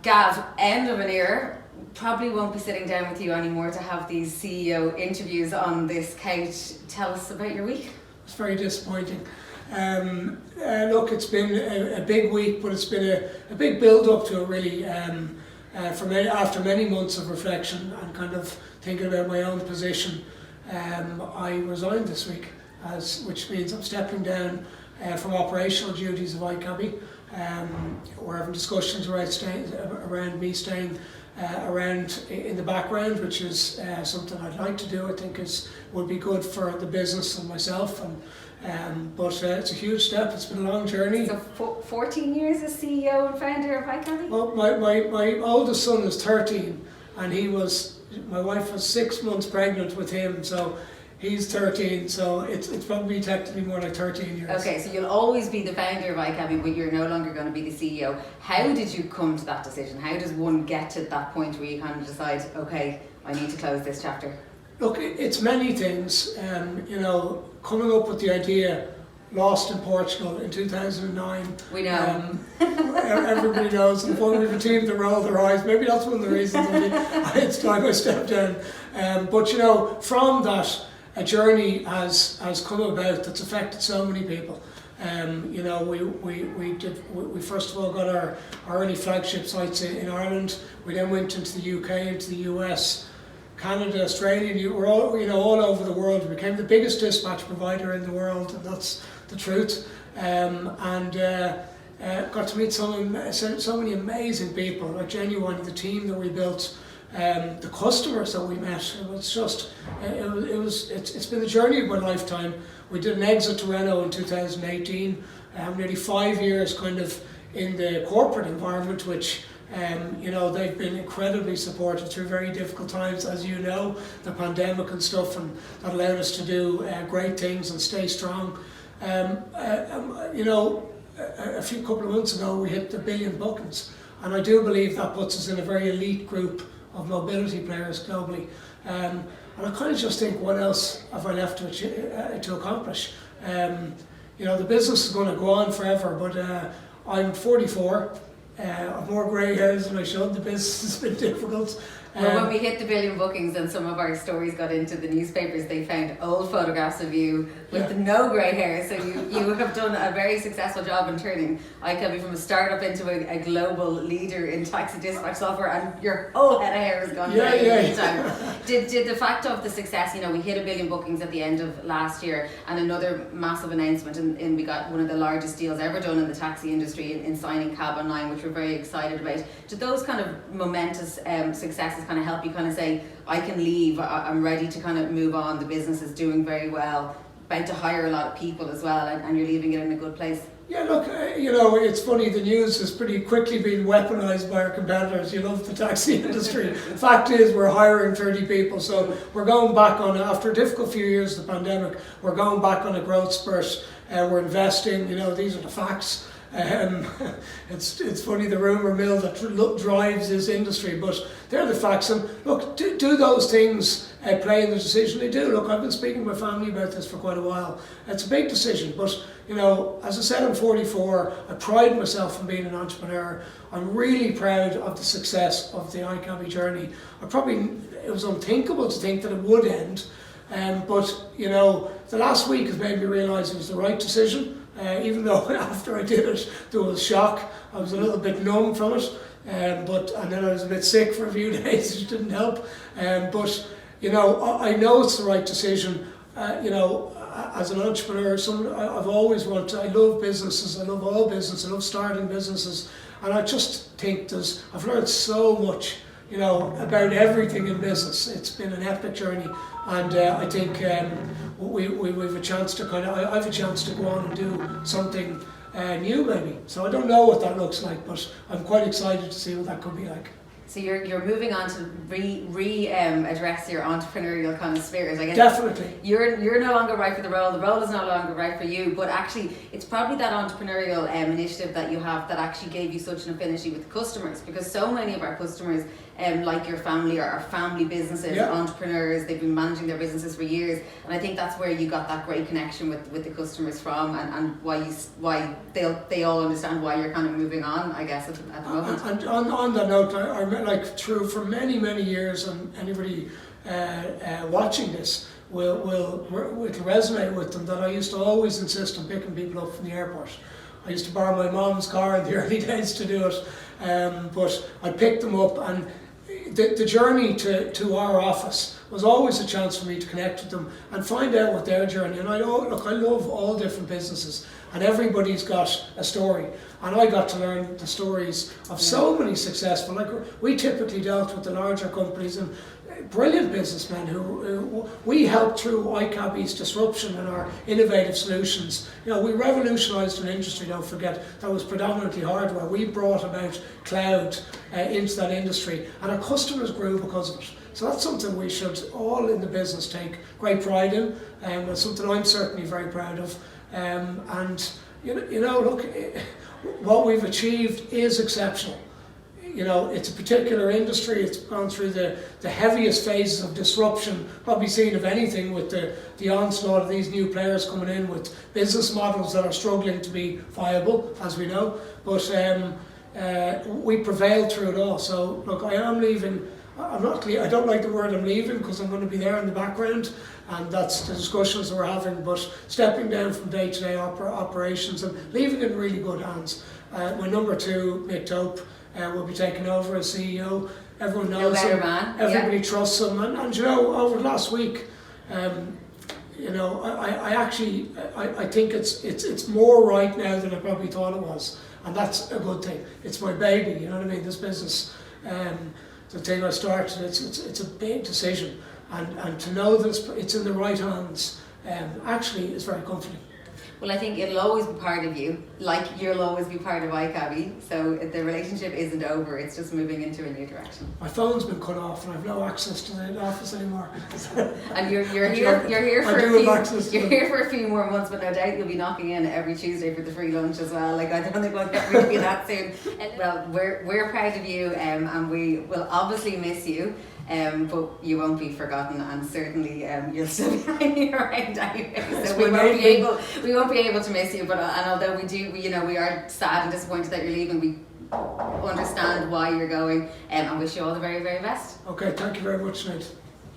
Gav, end of an era. Probably won't be sitting down with you anymore to have these CEO interviews on this couch. Tell us about your week. It's very disappointing. Look, it's been a big week, but it's been a big build-up to it, really. After many months of reflection and kind of thinking about my own position, I resigned this week, which means I'm stepping down from operational duties of iCabby. We're having discussions around me staying around in the background, which is something I'd like to do. I think would be good for the business and myself. But it's a huge step. It's been a long journey. So 14 years as CEO and founder of iCabby? Well, my oldest son is 13, and my wife was 6 months pregnant with him, so he's 13, so it's probably technically more like 13 years. Okay, so you'll always be the founder of iCabby, but you're no longer going to be the CEO. How did you come to that decision? How does one get to that point where you kind of decide, okay, I need to close this chapter? Look, it's many things. Coming up with the idea, lost in Portugal in 2009. We know. Everybody knows. And when we have a team that roll their eyes, maybe that's one of the reasons it's time I stepped down. But from that, a journey has come about that's affected so many people. We first of all got our early flagship sites in Ireland. We then went into the UK, into the US, Canada, Australia. We're all over the world. We became the biggest dispatch provider in the world, and that's the truth. Got to meet so many amazing people. Like genuinely, the team that we built, the customers that we met. It's been the journey of my lifetime. We did an exit to Renault in 2018. Nearly 5 years kind of in the corporate environment, which they've been incredibly supportive through very difficult times, as you know, the pandemic and stuff, and that allowed us to do great things and stay strong. A few couple of months ago we hit 1 billion bookings, and I do believe that puts us in a very elite group of mobility players globally. And I kind of just think, what else have I left to accomplish? The business is going to go on forever, but I'm 44. I've more grey hairs than I should. The business has been difficult. Well, when we hit the 1 billion bookings and some of our stories got into the newspapers, they found old photographs of you with no grey hair. So you have done a very successful job in turning iCabby from a startup into a global leader in taxi dispatch software, and your whole head of hair has gone grey in the meantime. Did the fact of the success, we hit 1 billion bookings at the end of last year, and another massive announcement, and we got one of the largest deals ever done in the taxi industry in signing Cab Online, which we're very excited about. Did those kind of momentous successes kind of help you kind of say, I can leave, I'm ready to kind of move on, the business is doing very well, about to hire a lot of people as well, and you're leaving it in a good place? Yeah, look, it's funny, the news has pretty quickly been weaponized by our competitors. You love the taxi industry. Fact is, we're hiring 30 people, so we're going back on, after a difficult few years of the pandemic, we're going back on a growth spurt. We're investing, these are the facts. It's funny, the rumour mill that drives this industry, but they're the facts. And look, do those things play in the decision? They do. Look, I've been speaking to my family about this for quite a while. It's a big decision, but as I said, I'm 44. I pride myself in being an entrepreneur. I'm really proud of the success of the iCabby journey. It was unthinkable to think that it would end, but the last week has made me realise it was the right decision. Even though after I did it, there was shock. I was a little bit numb from it, and then I was a bit sick for a few days, which didn't help. But I know it's the right decision. As an entrepreneur, I've always wanted. I love businesses. I love all business. I love starting businesses, and I just think I've learned so much. About everything in business. It's been an epic journey, and I think we've a chance to I have a chance to go on and do something new maybe. So I don't know what that looks like, but I'm quite excited to see what that could be like. So you're moving on to address your entrepreneurial kind of spirit. I guess Definitely. You're no longer right for the role. The role is no longer right for you. But actually, it's probably that entrepreneurial initiative that you have that actually gave you such an affinity with the customers. Because so many of our customers, like your family, are family businesses, entrepreneurs. They've been managing their businesses for years, and I think that's where you got that great connection with the customers from, and why they all understand why you're kind of moving on, I guess, at the moment. And on that note, I like through for many years, and anybody watching this will resonate with them, that I used to always insist on picking people up from the airport. I used to borrow my mom's car in the early days to do it, but I'd pick them up, and the journey to our office was always a chance for me to connect with them and find out what their journey. And I love all different businesses, and everybody's got a story. And I got to learn the stories of so many successful. Like, we typically dealt with the larger companies and brilliant businessmen who we helped through iCabby's disruption and our innovative solutions. You know, we revolutionised an industry, don't forget, that was predominantly hardware. We brought about cloud into that industry, and our customers grew because of it. So that's something we should all in the business take great pride in, and it's something I'm certainly very proud of. And you know, look, what we've achieved is exceptional. You know, it's a particular industry. It's gone through the heaviest phases of disruption probably seen of anything, with the onslaught of these new players coming in with business models that are struggling to be viable, as we know. But we prevailed through it all. So look, I am leaving. I don't like the word I'm leaving, because I'm going to be there in the background, and that's the discussions that we're having. But stepping down from day-to-day operations and leaving in really good hands. My number two, Mick Tope, will be taking over as CEO. Everyone knows him. Everybody trusts him. And you know, over the last week, you know, I think it's more right now than I probably thought it was, and that's a good thing. It's my baby. You know what I mean? This business. The thing I started, it's a big decision, and to know that it's in the right hands actually is very comforting. Well, I think it'll always be part of you, like you'll always be part of iCabby. So the relationship isn't over; it's just moving into a new direction. My phone's been cut off, and I've no access to the office anymore. And you're here for a few more months, but no doubt you'll be knocking in every Tuesday for the free lunch as well. Like, I don't think we'll get rid of you that soon. Well, we're proud of you, and we will obviously miss you. But you won't be forgotten, and certainly you'll still be hanging around anyway. So we won't be able to miss you. But and although we are sad and disappointed that you're leaving, we understand why you're going, and wish you all the very, very best. Okay, thank you very much, Nate.